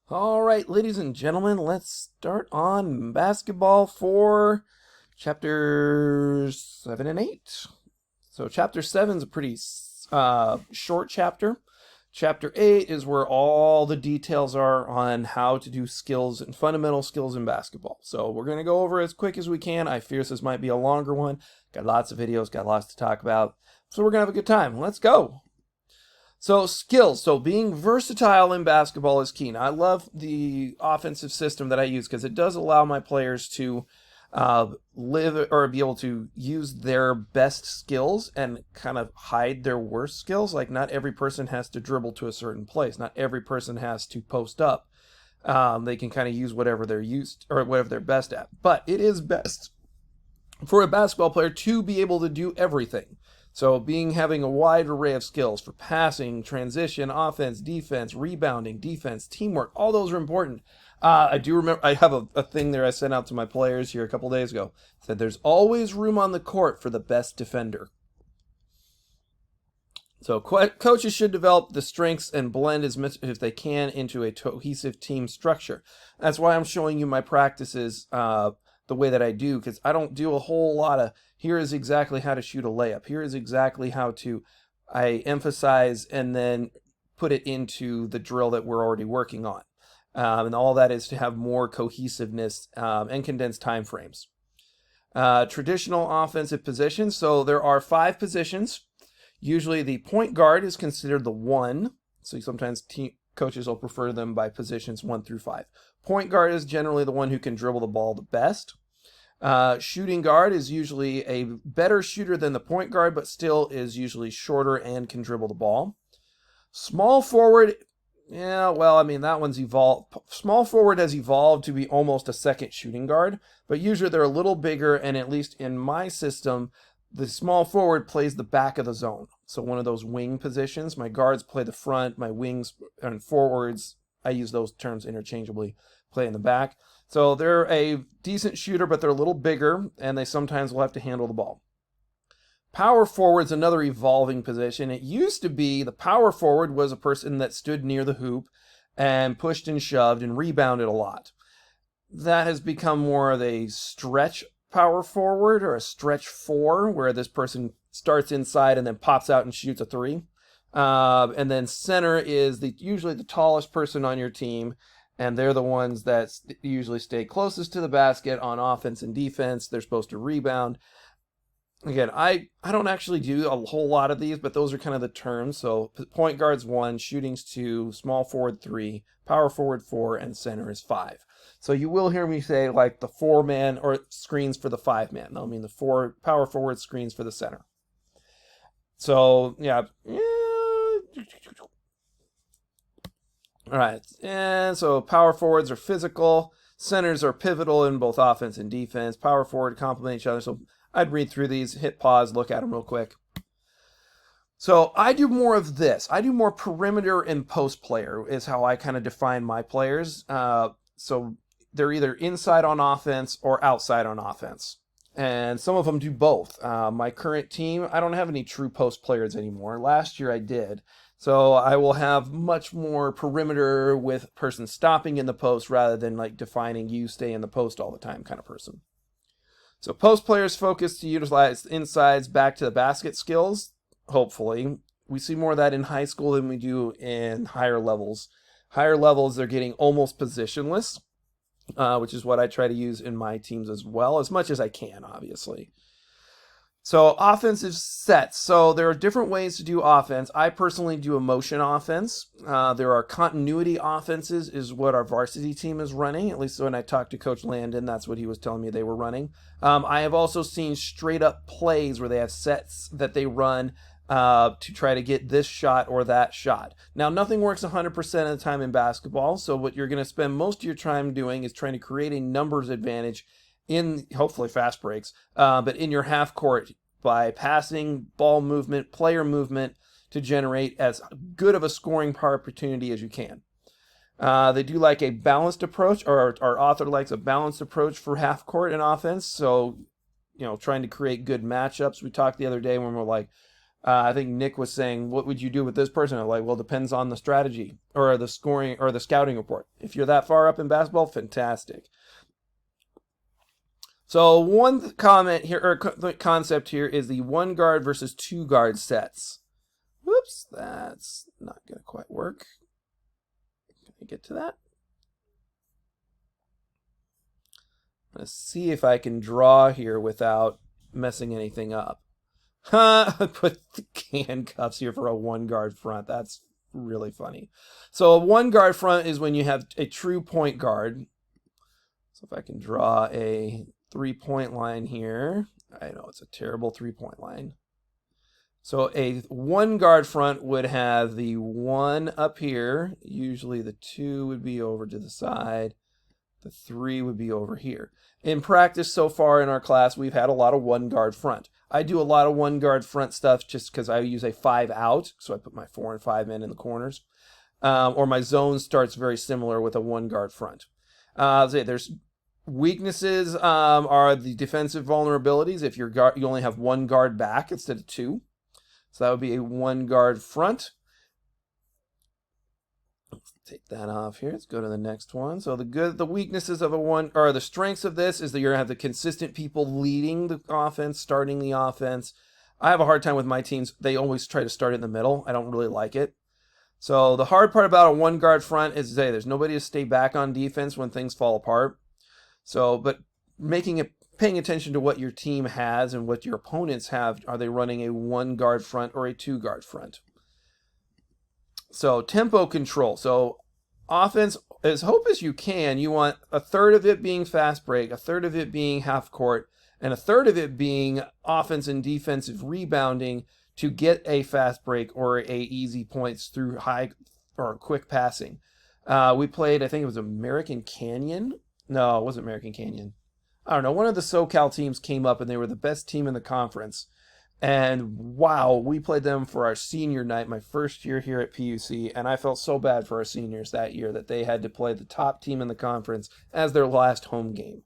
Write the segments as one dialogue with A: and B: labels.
A: All right, ladies and gentlemen, let's start on basketball for chapters 7 and 8. So, chapter 7 is a pretty short chapter. Chapter 8 is where all the details are on how to do skills and fundamental skills in basketball. So, we're going to go over as quick as we can. I fear this might be a longer one. Got lots of videos, got lots to talk about. So, we're going to have a good time. Let's go. So skills. So being versatile in basketball is key. Now, I love the offensive system that I use because it does allow my players to live or be able to use their best skills and kind of hide their worst skills. Like not every person has to dribble to a certain place. Not every person has to post up. They can kind of use whatever they're used or whatever they're best at. But it is best for a basketball player to be able to do everything. So having a wide array of skills for passing, transition, offense, defense, rebounding, defense, teamwork, all those are important. I do remember I have a thing there I sent out to my players here a couple days ago. It said there's always room on the court for the best defender. So coaches should develop the strengths and blend as much as they can into a cohesive team structure. That's why I'm showing you my practices the way that I do, because I don't do a whole lot of here is exactly how to shoot a layup. Here is exactly how to I emphasize and then put it into the drill that we're already working on. And all that is to have more cohesiveness and condensed time frames. Traditional offensive positions. So there are 5 positions. Usually the point guard is considered the 1. So sometimes coaches will prefer them by positions 1 through 5. Point guard is generally the one who can dribble the ball the best. Shooting guard is usually a better shooter than the point guard, but still is usually shorter and can dribble the ball. Small forward, that one's evolved. Small forward has evolved to be almost a second shooting guard, but usually they're a little bigger, and at least in my system, the small forward plays the back of the zone. So one of those wing positions. My guards play the front, my wings and forwards, I use those terms interchangeably, play in the back. So they're a decent shooter, but they're a little bigger, and they sometimes will have to handle the ball. Power forward's another evolving position. It used to be the power forward was a person that stood near the hoop and pushed and shoved and rebounded a lot. That has become more of a stretch power forward or a stretch 4, where this person starts inside and then pops out and shoots a 3. And then center is usually the tallest person on your team, and they're the ones that usually stay closest to the basket on offense and defense. They're supposed to rebound. Again, I don't actually do a whole lot of these, but those are kind of the terms. So point guard's 1, shooting's 2, small forward 3, power forward 4, and center is 5. So you will hear me say like the 4-man or screens for the 5-man. I mean the power forward screens for the center. So yeah. All right, and so power forwards are physical, centers are pivotal in both offense and defense. Power forward complement each other. So I'd read through these, hit pause, look at them real quick. So I do more of this. I do more perimeter and post player is how I kind of define my players. So they're either inside on offense or outside on offense. And some of them do both. My current team, I don't have any true post players anymore. Last year I did. So I will have much more perimeter with person stopping in the post rather than like defining you stay in the post all the time kind of person. So post players focus to utilize insides back to the basket skills, hopefully. We see more of that in high school than we do in higher levels. Higher levels, they're getting almost positionless, which is what I try to use in my teams as well, as much as I can, obviously. So offensive sets. So there are different ways to do offense. I personally do a motion offense. There are continuity offenses is what our varsity team is running. At least when I talked to Coach Landon, that's what he was telling me they were running. I have also seen straight up plays where they have sets that they run to try to get this shot or that shot. Now, nothing works 100% of the time in basketball. So what you're going to spend most of your time doing is trying to create a numbers advantage in hopefully fast breaks, but in your half court by passing, ball movement, player movement to generate as good of a scoring opportunity as you can. They do like a balanced approach, or our author likes a balanced approach for half court and offense. So, trying to create good matchups. We talked the other day when we're like, I think Nick was saying, what would you do with this person? I'm like, well, depends on the strategy or the scoring or the scouting report. If you're that far up in basketball, fantastic. So one comment here, or concept here, is the 1 guard versus 2 guard sets. Whoops, that's not going to quite work. Can I get to that? Let's see if I can draw here without messing anything up. Put the handcuffs here for a 1 guard front. That's really funny. So a 1 guard front is when you have a true point guard. So if I can draw a 3-point line here. I know it's a terrible 3-point line. So a 1 guard front would have the 1 up here. Usually the 2 would be over to the side. The 3 would be over here. In practice so far in our class, we've had a lot of 1 guard front. I do a lot of 1 guard front stuff just because I use a 5 out. So I put my 4 and 5 men in the corners. Or my zone starts very similar with a 1 guard front. There's weaknesses are the defensive vulnerabilities. If you only have 1 guard back instead of 2. So that would be a 1 guard front. Let's take that off here. Let's go to the next one. So the weaknesses of a 1, or the strengths of this is that you're going to have the consistent people leading the offense, starting the offense. I have a hard time with my teams. They always try to start in the middle. I don't really like it. So the hard part about a 1 guard front is there's nobody to stay back on defense when things fall apart. So, but paying attention to what your team has and what your opponents have. Are they running a 1 guard front or a 2 guard front? So tempo control. So offense, as hope as you can, you want a third of it being fast break, a third of it being half court, and a third of it being offense and defensive rebounding to get a fast break or a easy points through high or quick passing. We played, I think it was American Canyon. No, it wasn't American Canyon. I don't know. One of the SoCal teams came up and they were the best team in the conference. And wow, we played them for our senior night, my first year here at PUC. And I felt so bad for our seniors that year that they had to play the top team in the conference as their last home game.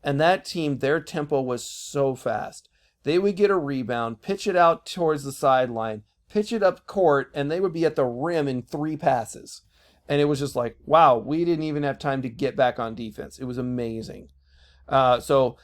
A: And that team, their tempo was so fast. They would get a rebound, pitch it out towards the sideline, pitch it up court, and they would be at the rim in 3 passes. And it was just like, wow, we didn't even have time to get back on defense. It was amazing. So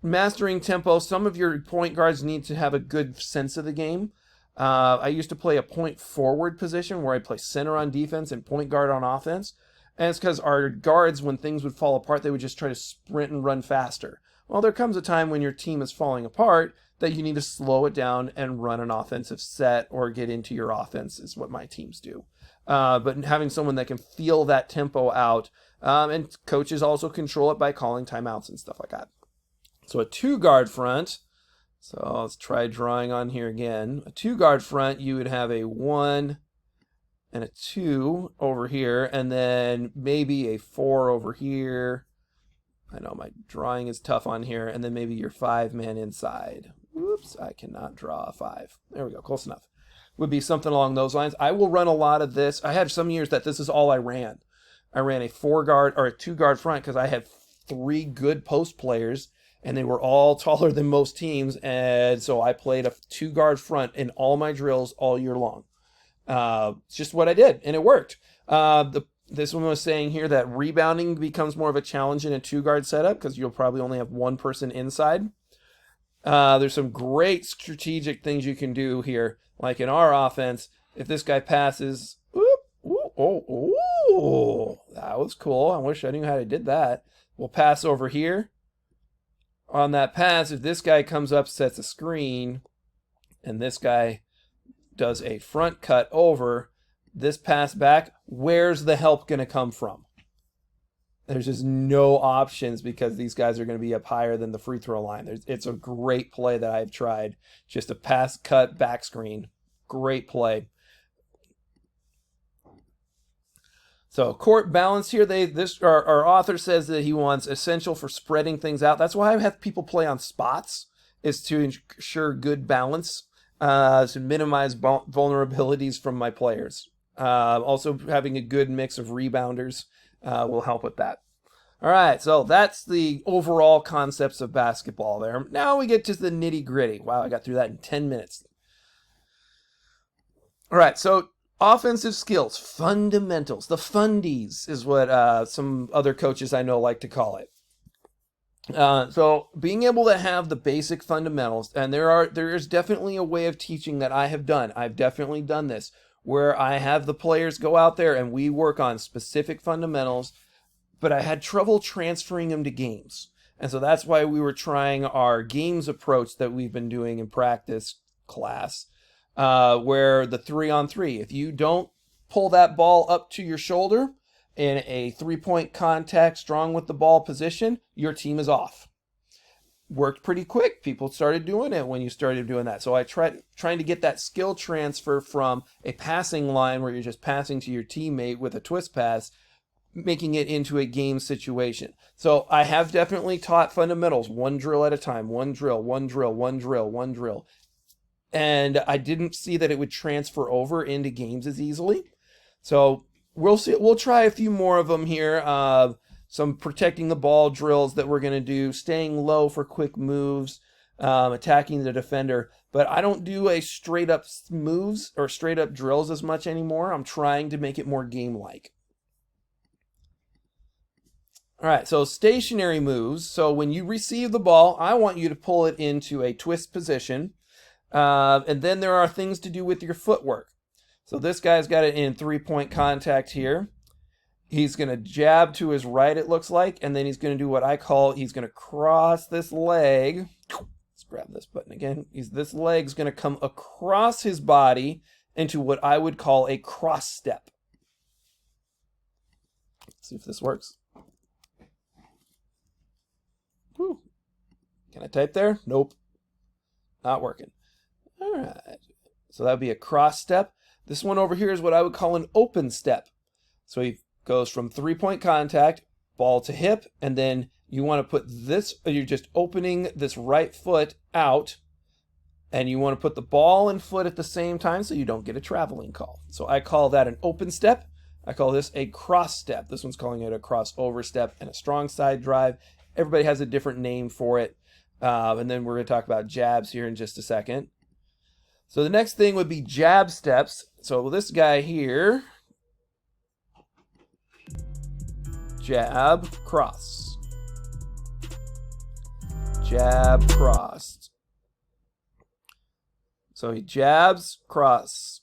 A: mastering tempo, some of your point guards need to have a good sense of the game. I used to play a point forward position where I play center on defense and point guard on offense. And it's because our guards, when things would fall apart, they would just try to sprint and run faster. Well, there comes a time when your team is falling apart that you need to slow it down and run an offensive set or get into your offense is what my teams do. But having someone that can feel that tempo out, and coaches also control it by calling timeouts and stuff like that. So a 2 guard front, so let's try drawing on here again. A 2 guard front, you would have a 1 and a 2 over here, and then maybe a 4 over here. I know my drawing is tough on here, and then maybe your 5-man inside. Whoops, I cannot draw a 5. There we go, close enough. Would be something along those lines. I will run a lot of this. I had some years that this is all I ran. I ran a 4 guard or a 2 guard front because I had 3 good post players, and they were all taller than most teams, and so I played a 2 guard front in all my drills all year long. It's just what I did, and it worked. This one was saying here that rebounding becomes more of a challenge in a 2 guard setup because you'll probably only have 1 person inside. There's some great strategic things you can do here, like in our offense. If this guy passes, that was cool. I wish I knew how I did that. We'll pass over here. On that pass, if this guy comes up, sets a screen, and this guy does a front cut over, this pass back, where's the help going to come from? There's just no options because these guys are going to be up higher than the free throw line. It's a great play that I've tried. Just a pass, cut, back screen. Great play. So court balance here. Our author says that he wants essential for spreading things out. That's why I have people play on spots, is to ensure good balance, to minimize vulnerabilities from my players. Also having a good mix of rebounders will help with that. All right, so that's the overall concepts of basketball there. Now we get to the nitty gritty. Wow, I got through that in 10 minutes. All right, so offensive skills, fundamentals, the fundies is what some other coaches I know like to call it. So being able to have the basic fundamentals, and there is definitely a way of teaching that I have done. I've definitely done this where I have the players go out there and we work on specific fundamentals, but I had trouble transferring them to games. And so that's why we were trying our games approach that we've been doing in practice class, where the 3-on-3, if you don't pull that ball up to your shoulder in a 3-point contact, strong with the ball position, your team is off. Worked pretty quick. People started doing it when you started doing that. So I trying to get that skill transfer from a passing line where you're just passing to your teammate with a twist pass, making it into a game situation. So I have definitely taught fundamentals, one drill at a time, one drill, one drill, one drill, one drill. And I didn't see that it would transfer over into games as easily. So we'll see. We'll try a few more of them here. Some protecting the ball drills that we're going to do, staying low for quick moves, attacking the defender. But I don't do a straight up moves or straight up drills as much anymore. I'm trying to make it more game-like. All right, so stationary moves. So when you receive the ball, I want you to pull it into a twist position. And then there are things to do with your footwork. So this guy's got it in 3-point contact here. He's going to jab to his right, it looks like, and then he's going to do what I call, he's going to cross this leg. Let's grab this button again. This leg's going to come across his body into what I would call a cross step. Let's see if this works. Whew. Can I type there? Nope. Not working. All right. So that would be a cross step. This one over here is what I would call an open step. So he goes from 3-point contact, ball to hip, and then you want to put this, you're just opening this right foot out, and you want to put the ball and foot at the same time so you don't get a traveling call. So I call that an open step. I call this a cross step. This one's calling it a crossover step and a strong side drive. Everybody has a different name for it. And then we're going to talk about jabs here in just a second. So the next thing would be jab steps. So this guy here, jab, cross. Jab, cross. So he jabs, cross.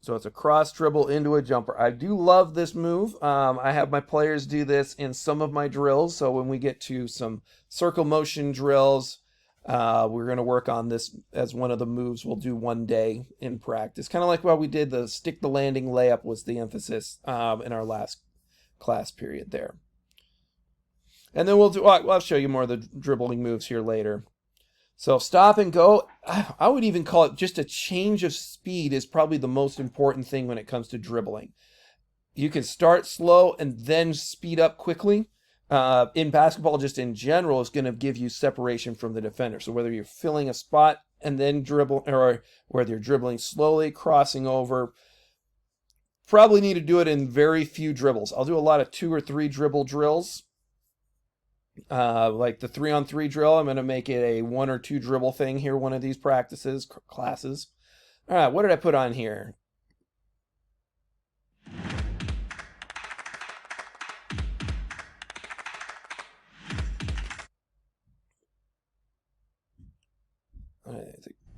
A: So it's a cross dribble into a jumper. I do love this move. I have my players do this in some of my drills. So when we get to some circle motion drills, we're going to work on this as one of the moves we'll do one day in practice. Kind of like what we did, the stick the landing layup was the emphasis in our last class period there. And then I'll show you more of the dribbling moves here later. So stop and go, I would even call it just a change of speed is probably the most important thing when it comes to dribbling. You can start slow and then speed up quickly. In basketball, just in general, is going to give you separation from the defender. So whether you're filling a spot and then dribble, or whether you're dribbling slowly, crossing over, probably need to do it in very few dribbles. I'll do a lot of 2 or 3 dribble drills. Like the 3-on-3 drill, I'm going to make it a 1 or 2 dribble thing here, one of these classes. All right, what did I put on here?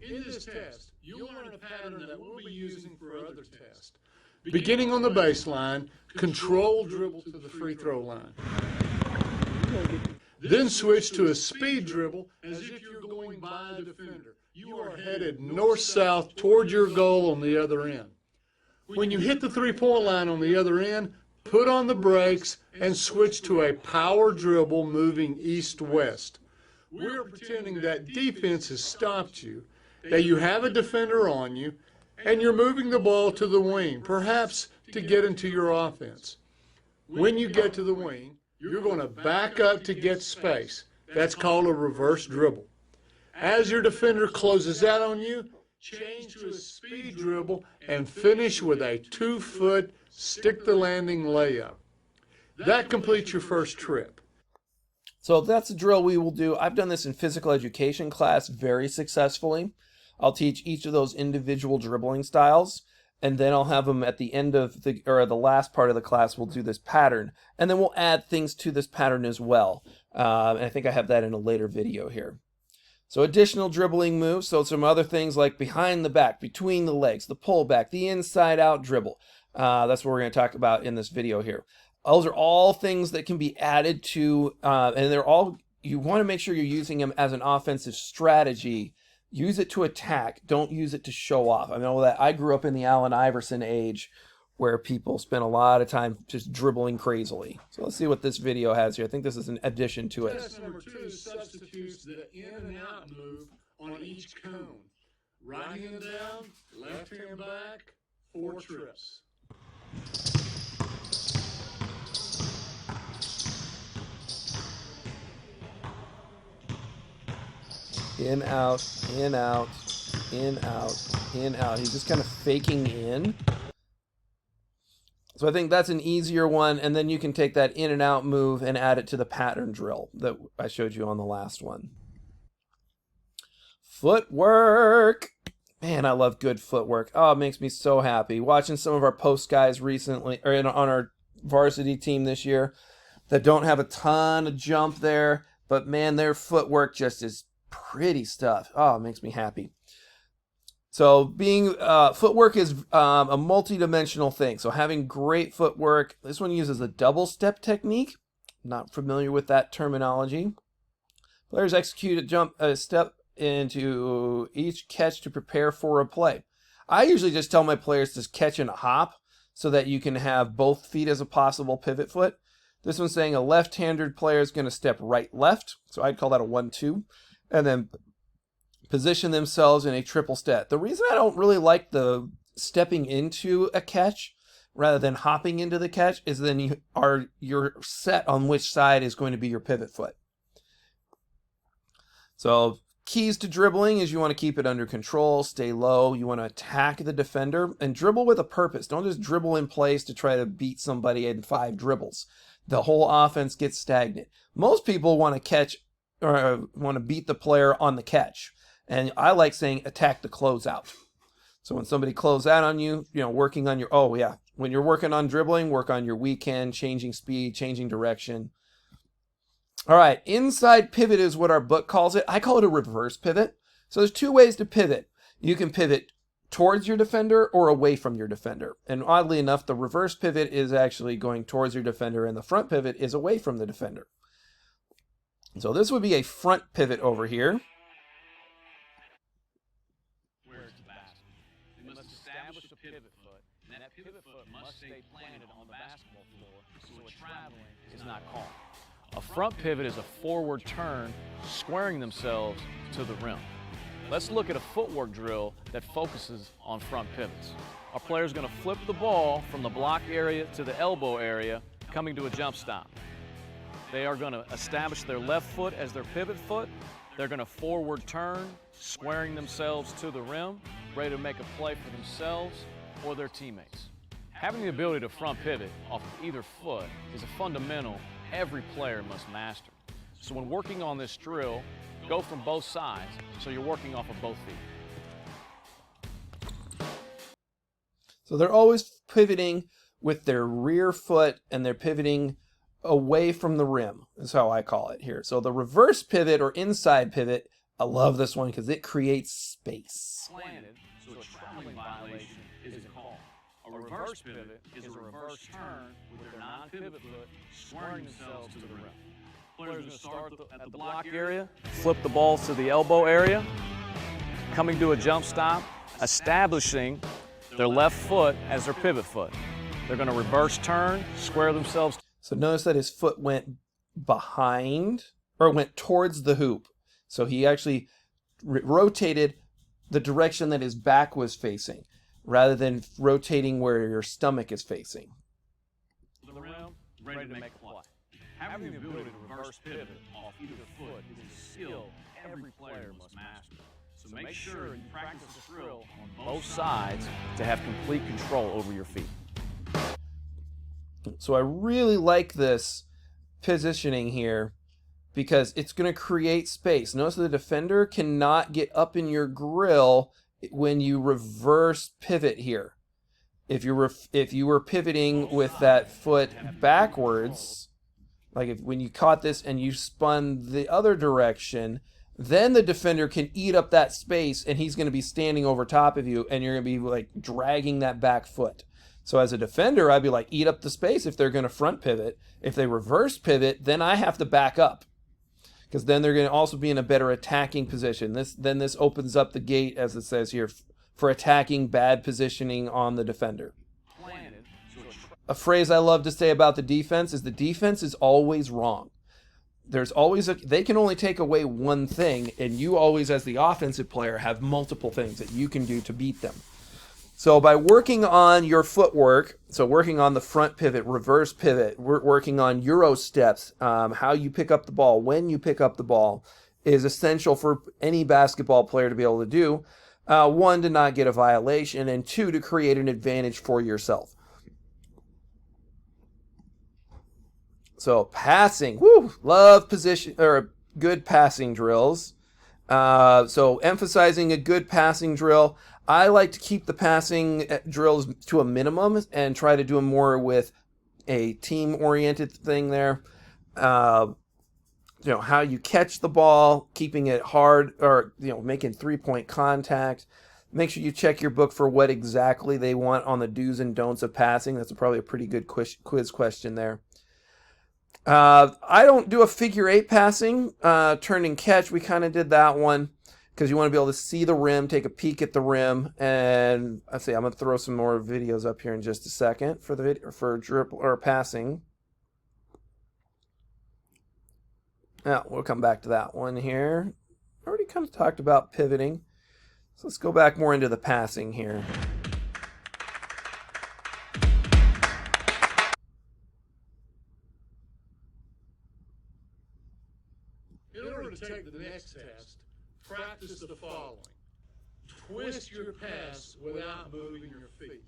B: In this test, you'll learn a pattern that we'll be using for other tests. Beginning on the baseline, control dribble to the free throw line. Then switch to a speed dribble as if you're going by a defender. You are headed north-south toward your goal on the other end. When you hit the 3-point line on the other end, put on the brakes and switch to a power dribble moving east-west. We're pretending that defense has stopped you, that you have a defender on you, and you're moving the ball to the wing, perhaps to get into your offense. When you get to the wing, you're going to back up to get space. That's called a reverse dribble. As your defender closes out on you, change to a speed dribble and finish with a 2-foot stick the landing layup. That completes your first trip.
A: So that's a drill we will do. I've done this in physical education class very successfully. I'll teach each of those individual dribbling styles, and then I'll have them at the end of the last part of the class. We'll do this pattern, and then we'll add things to this pattern as well. And I think I have that in a later video here. So additional dribbling moves. So some other things like behind the back, between the legs, the pull back, the inside out dribble. That's what we're going to talk about in this video here. Those are all things that can be added to, and they're all, you want to make sure you're using them as an offensive strategy. Use it to attack. Don't use it to show off. I know that I grew up in the Allen Iverson age where people spent a lot of time just dribbling crazily. So let's see what this video has here. I think this is an addition to it.
B: Test number 2 substitutes the in and out move on each cone. Right hand down, left hand back, 4 trips.
A: In, out, in, out, in, out, in, out. He's just kind of faking in. So I think that's an easier one, and then you can take that in and out move and add it to the pattern drill that I showed you on the last one. Footwork. Man, I love good footwork. Oh, it makes me so happy. Watching some of our post guys recently, or on our varsity team this year, that don't have a ton of jump there, but man, their footwork just is pretty stuff. Oh, it makes me happy. So being footwork is a multi-dimensional thing. So having great footwork. This one uses a double step technique. Not familiar with that terminology. Players execute a step into each catch to prepare for a play. I usually just tell my players to catch and hop so that you can have both feet as a possible pivot foot. This one's saying a left-handed player is going to step right-left. So I'd call that a 1-2. And then position themselves in a triple step. The reason I don't really like the stepping into a catch rather than hopping into the catch is then you're set on which side is going to be your pivot foot. So keys to dribbling is you want to keep it under control, stay low, you want to attack the defender, and dribble with a purpose. Don't just dribble in place to try to beat somebody in 5 dribbles. The whole offense gets stagnant. Most people want to catch or want to beat the player on the catch. And I like saying attack the closeout. So when somebody close out on you, working on your, when you're working on dribbling, work on your weekend, changing speed, changing direction. All right, inside pivot is what our book calls it. I call it a reverse pivot. So there's 2 ways to pivot. You can pivot towards your defender or away from your defender. And oddly enough, the reverse pivot is actually going towards your defender and the front pivot is away from the defender. So this would be a front pivot over here.
C: Establish a pivot foot, and that pivot foot must stay planted on the basketball floor so a traveling is not called. A front pivot is a forward turn, squaring themselves to the rim. Let's look at a footwork drill that focuses on front pivots. Our player is going to flip the ball from the block area to the elbow area, coming to a jump stop. They are going to establish their left foot as their pivot foot. They're going to forward turn, squaring themselves to the rim, ready to make a play for themselves or their teammates. Having the ability to front pivot off of either foot is a fundamental every player must master. So when working on this drill, go from both sides so you're working off of both feet.
A: So they're always pivoting with their rear foot and they're pivoting away from the rim, is how I call it here. So the reverse pivot or inside pivot, I love this one because it creates space.
C: Planted, so a traveling violation isn't called. A reverse pivot is a reverse turn with their non-pivot foot squaring themselves to the rim. Players are going to start at the block area, flip the ball to the elbow area, coming to a jump stop, establishing their left foot as their pivot foot. They're going to reverse turn, square themselves.
A: So notice that his foot went behind, or went towards the hoop. So he actually rotated the direction that his back was facing, rather than rotating where your stomach is facing.
C: The rim, ready to make a play. Having the ability to reverse pivot off either foot is a skill every player must master. So make sure you practice this drill on both sides to have complete control over your feet.
A: So I really like this positioning here because it's going to create space. Notice the defender cannot get up in your grill when you reverse pivot here. If you were pivoting with that foot backwards, like when you caught this and you spun the other direction, then the defender can eat up that space, and he's going to be standing over top of you, and you're going to be like dragging that back foot. So as a defender, I'd be like, eat up the space if they're going to front pivot. If they reverse pivot, then I have to back up, because then they're going to also be in a better attacking position. This opens up the gate, as it says here, for attacking bad positioning on the defender. A phrase I love to say about the defense is always wrong. There's always they can only take away one thing, and you always, as the offensive player, have multiple things that you can do to beat them. So by working on your footwork, so working on the front pivot, reverse pivot, working on Euro steps, how you pick up the ball, when you pick up the ball, is essential for any basketball player to be able to do. One, to not get a violation, and two, to create an advantage for yourself. So passing, love position or good passing drills. So emphasizing a good passing drill. I like to keep the passing drills to a minimum and try to do them more with a team-oriented thing there. How you catch the ball, keeping it hard, or making three-point contact. Make sure you check your book for what exactly they want on the do's and don'ts of passing. That's probably a pretty good quiz question there. I don't do a figure eight passing, turn and catch. We kind of did that one because you want to be able to see the rim, take a peek at the rim, and I'm going to throw some more videos up here in just a second for the video, for dribble or passing. Now we'll come back to that one here. Already kind of talked about pivoting, so let's go back more into the passing here.
B: In order to take the next test, practice the following. Twist your pass without moving your feet.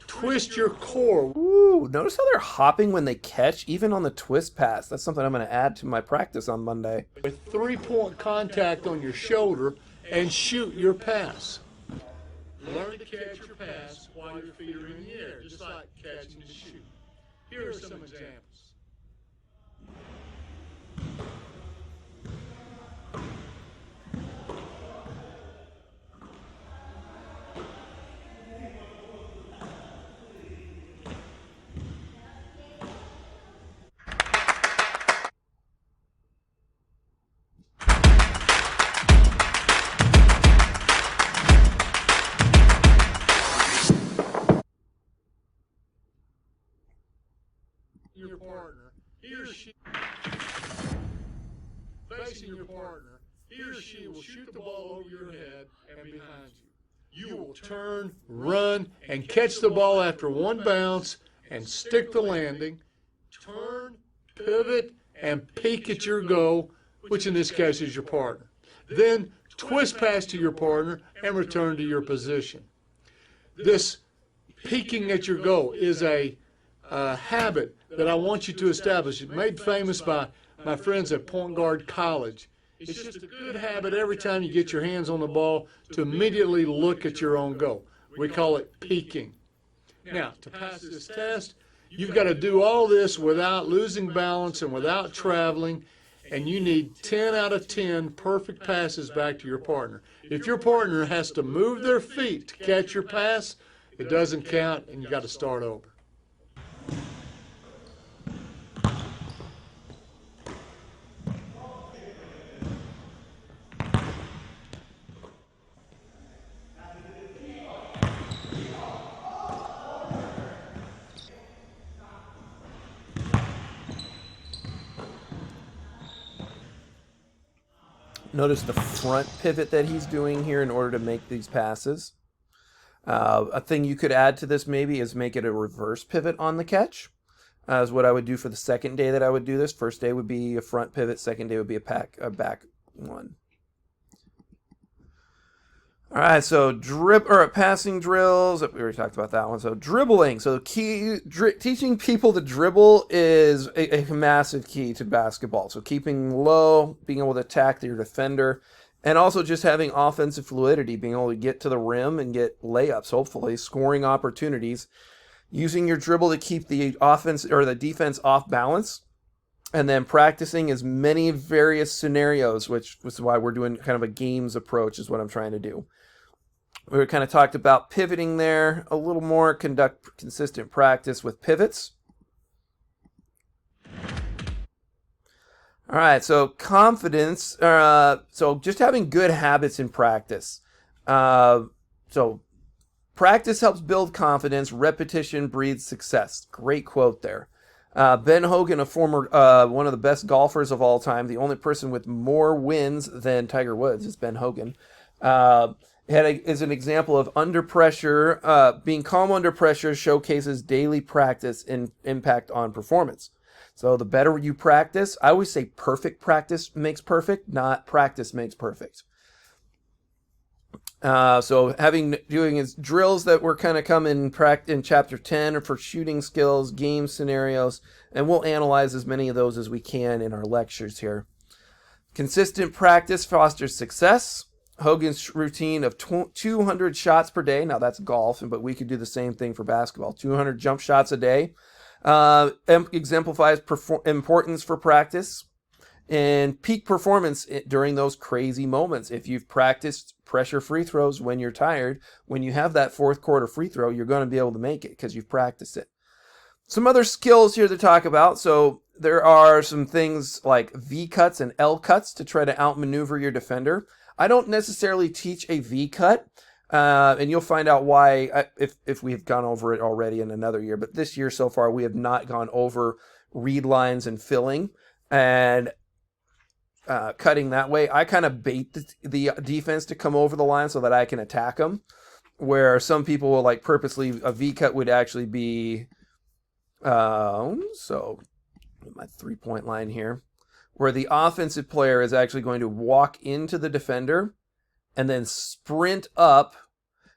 B: Twist your core.
A: Ooh, notice how they're hopping when they catch, even on the twist pass. That's something I'm going to add to my practice on Monday.
B: With three-point contact on your shoulder and shoot your pass. Learn to catch your pass while your feet are in the air, just like catching to shoot. Here are some examples. Your partner, he or she, facing your partner, he or she will shoot the ball over your head and behind you. You will turn, run, and catch the ball after one bounce and stick the landing, turn, pivot, and peek at your goal, which in this case is your partner. Then twist pass to your partner and return to your position. This peeking at your goal is a habit that I want you to establish. It's made famous by my friends at Point Guard College. It's just a good habit every time you get your hands on the ball to immediately look at your own goal. We call it peeking. Now, to pass this test, you've got to do all this without losing balance and without traveling, and you need 10 out of 10 perfect passes back to your partner. If your partner has to move their feet to catch your pass, it doesn't count, and you got to start over.
A: Notice the front pivot that he's doing here in order to make these passes. A thing you could add to this maybe is make it a reverse pivot on the catch. Is what I would do for the second day that I would do this. First day would be a front pivot. Second day would be a back one. All right, so passing drills. We already talked about that one. So dribbling. So teaching people to dribble is a massive key to basketball. So keeping low, being able to attack your defender, and also just having offensive fluidity, being able to get to the rim and get layups, hopefully scoring opportunities, using your dribble to keep the offense or the defense off balance, and then practicing as many various scenarios, which is why we're doing kind of a games approach is what I'm trying to do. We kind of talked about pivoting there a little more, conduct consistent practice with pivots. All right, so confidence, so just having good habits in practice. So practice helps build confidence, repetition breeds success. Great quote there. Ben Hogan, a former one of the best golfers of all time, the only person with more wins than Tiger Woods is Ben Hogan. Is an example of under pressure, being calm under pressure showcases daily practice and impact on performance. So the better you practice, I always say perfect practice makes perfect, not practice makes perfect. So doing is drills that we're kind of come in chapter 10 are for shooting skills, game scenarios, and we'll analyze as many of those as we can in our lectures here. Consistent practice fosters success. Hogan's routine of 200 shots per day. Now that's golf, but we could do the same thing for basketball. 200 jump shots a day exemplifies importance for practice and peak performance during those crazy moments. If you've practiced pressure free throws when you're tired, when you have that fourth quarter free throw, you're going to be able to make it because you've practiced it. Some other skills here to talk about. So there are some things like V cuts and L cuts to try to outmaneuver your defender. I don't necessarily teach a V cut, and you'll find out why if we've gone over it already in another year. But this year so far, we have not gone over read lines and filling and cutting that way. I kind of bait the defense to come over the line so that I can attack them, where some people will like purposely, a V cut would actually be, so my 3-point line here, where the offensive player is actually going to walk into the defender and then sprint up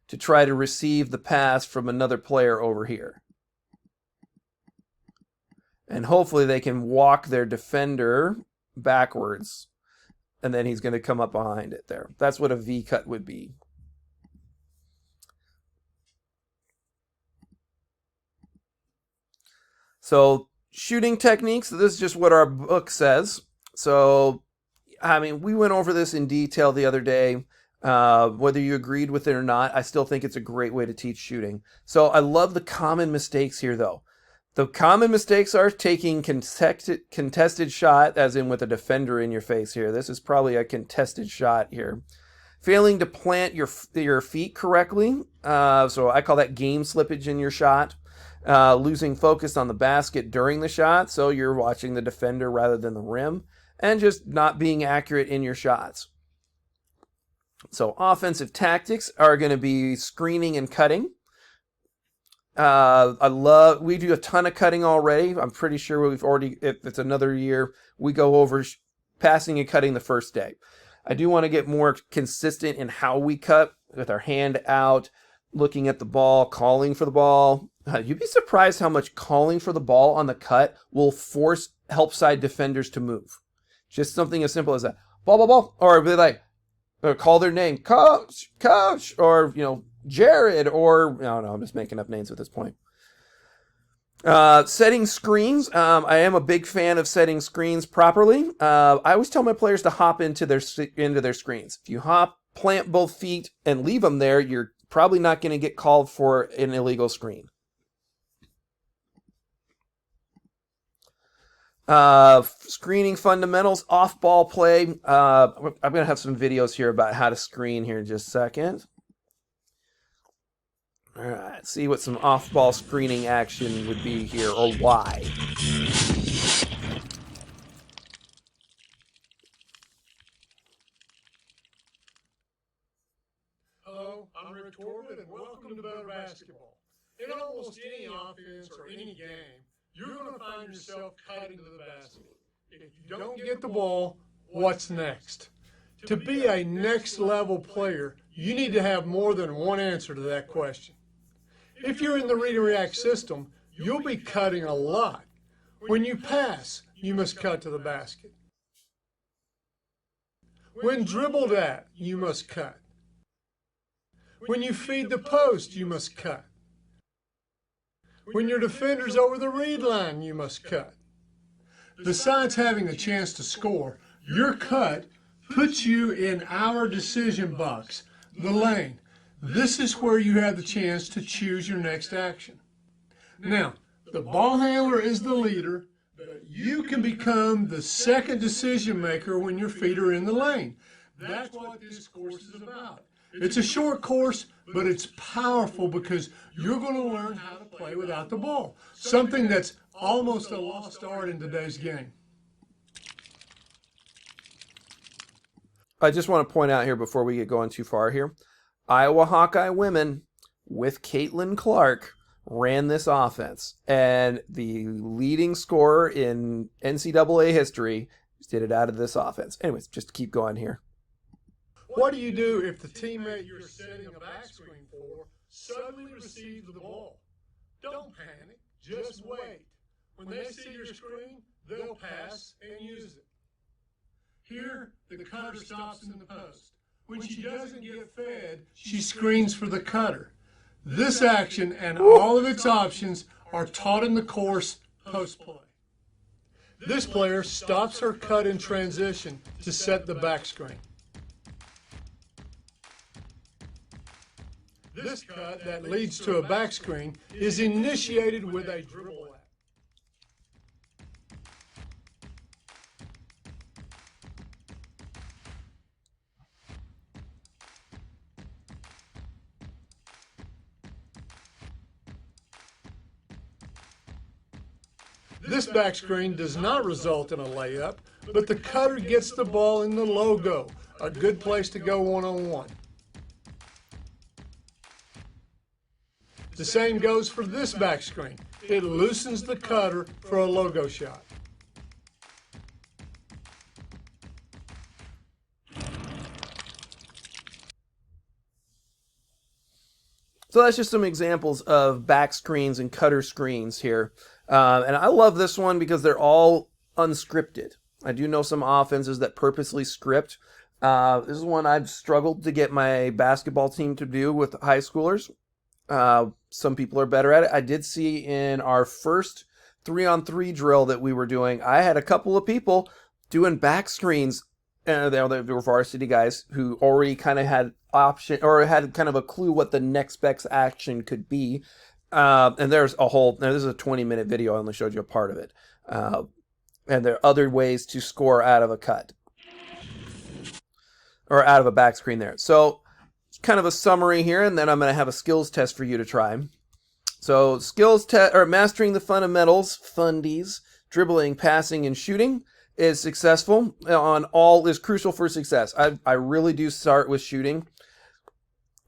A: to try to receive the pass from another player over here. And hopefully they can walk their defender backwards, and then he's going to come up behind it there. That's what a V cut would be. So shooting techniques, this is just what our book says. So, I mean, we went over this in detail the other day. Whether you agreed with it or not, I still think it's a great way to teach shooting. So I love the common mistakes here, though. The common mistakes are taking contested shot, as in with a defender in your face here. This is probably a contested shot here. Failing to plant your feet correctly. So I call that game slippage in your shot. Losing focus on the basket during the shot, so you're watching the defender rather than the rim. And just not being accurate in your shots. So offensive tactics are going to be screening and cutting. We do a ton of cutting already. I'm pretty sure we've already, if it's another year, we go over passing and cutting the first day. I do want to get more consistent in how we cut, with our hand out, looking at the ball, calling for the ball. You'd be surprised how much calling for the ball on the cut will force help side defenders to move. Just something as simple as that. Ball, ball, ball. Or be like, or call their name, coach, or, Jared, or, no, I'm just making up names at this point. Setting screens. I am a big fan of setting screens properly. I always tell my players to hop into their screens. If you plant both feet and leave them there, you're probably not going to get called for an illegal screen. Screening fundamentals, off-ball play. I'm going to have some videos here about how to screen here in just a second. All right, see what some off-ball screening action would be here, or why.
B: Hello, I'm Rick Torvald, and welcome to Better Basketball. In almost any offense or any game, you're going to find yourself cutting to the basket. If you don't get the ball, what's next? To be a next-level player, you need to have more than one answer to that question. If you're in the read and react system, you'll be cutting a lot. When you pass, you must cut to the basket. When dribbled at, you must cut. When you feed the post, you must cut. When your defender's over the read line, you must cut. Besides having a chance to score, your cut puts you in our decision box, the lane. This is where you have the chance to choose your next action. Now, the ball handler is the leader, but you can become the second decision maker when your feet are in the lane. That's what this course is about. It's a short course, but it's powerful because you're going to learn how to play without the ball, something that's almost a lost art in today's game.
A: I just want to point out here before we get going too far here, Iowa Hawkeye women with Caitlin Clark ran this offense, and the leading scorer in NCAA history did it out of this offense. Anyways, just keep going here.
B: What do you do if the teammate you're setting a back screen for suddenly receives the ball? Don't panic, just wait. When they see your screen, they'll pass and use it. Here, the cutter stops in the post. When she doesn't get fed, she screens for the cutter. This action and all of its options are taught in the course post-play. This player stops her cut in transition to set the back screen. This cut that leads to a back screen is initiated with a dribble at. This back screen does not result in a layup, but the cutter gets the ball in the logo, a good place to go one-on-one. The same goes for this back screen. It loosens the cutter for a logo shot.
A: So that's just some examples of back screens and cutter screens here. And I love this one because they're all unscripted. I do know some offenses that purposely script. This is one I've struggled to get my basketball team to do with high schoolers. Some people are better at it. I did see in our first 3-on-3 drill that we were doing, I had a couple of people doing back screens. And they were varsity guys who already kind of had option or had kind of a clue what the next best action could be. And there's a whole, now this is a 20-minute video. I only showed you a part of it. And there are other ways to score out of a cut or out of a back screen there. So kind of a summary here, and then I'm going to have a skills test for you to try. So skills test or mastering the fundamentals, fundies, dribbling, passing, and shooting is successful on all is crucial for success. I really do start with shooting,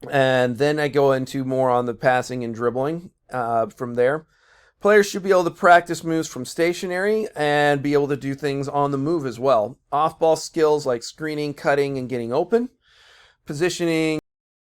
A: and then I go into more on the passing and dribbling from there. Players should be able to practice moves from stationary and be able to do things on the move as well. Off-ball skills like screening, cutting, and getting open. Positioning